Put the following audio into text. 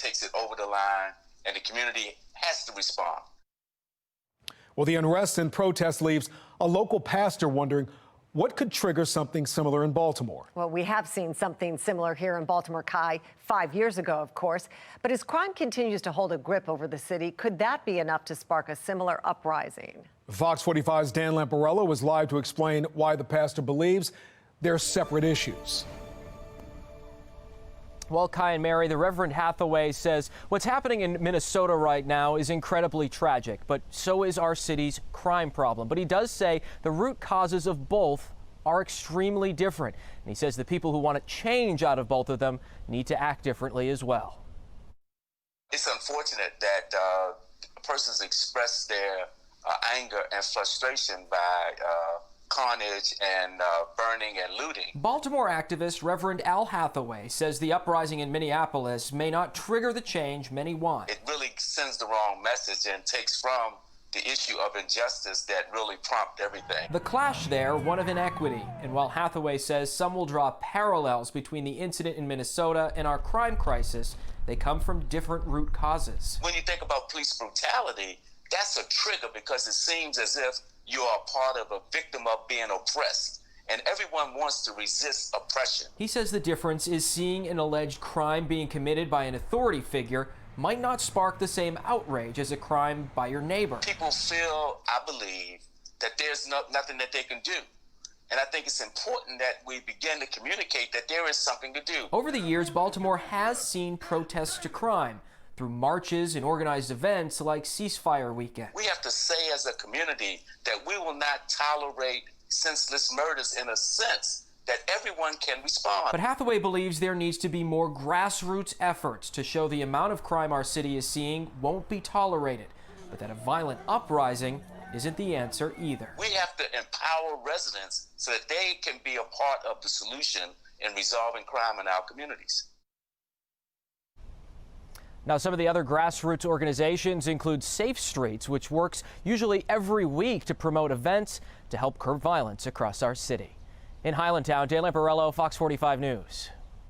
takes it over the line, and the community has to respond. Well, the unrest and protest leaves a local pastor wondering what could trigger something similar in Baltimore. Well, we have seen something similar here in Baltimore, Kai, 5 years ago, of course. But as crime continues to hold a grip over the city, could that be enough to spark a similar uprising? Fox 45's Dan Lamparello was live to explain why the pastor believes they're separate issues. Well, Kai and Mary, the Reverend Hathaway says what's happening in Minnesota right now is incredibly tragic, but so is our city's crime problem. But he does say the root causes of both are extremely different. And he says the people who want to change out of both of them need to act differently as well. It's unfortunate that persons express their anger and frustration by carnage and burning and looting. Baltimore activist Reverend Al Hathaway says the uprising in Minneapolis may not trigger the change many want. It really sends the wrong message and takes from the issue of injustice that really prompt everything. The clash there, one of inequity. And while Hathaway says some will draw parallels between the incident in Minnesota and our crime crisis, they come from different root causes. When you think about police brutality, that's a trigger because it seems as if you are part of a victim of being oppressed, and everyone wants to resist oppression. He says the difference is seeing an alleged crime being committed by an authority figure might not spark the same outrage as a crime by your neighbor. People feel, I believe, that there's nothing that they can do. And I think it's important that we begin to communicate that there is something to do. Over the years, Baltimore has seen protests to crime through marches and organized events like Ceasefire Weekend. We have to say as a community that we will not tolerate senseless murders in a sense that everyone can respond. But Hathaway believes there needs to be more grassroots efforts to show the amount of crime our city is seeing won't be tolerated, but that a violent uprising isn't the answer either. We have to empower residents so that they can be a part of the solution in resolving crime in our communities. Now, some of the other grassroots organizations include Safe Streets, which works usually every week to promote events to help curb violence across our city. In Highlandtown, Dan Lamparello, Fox 45 News.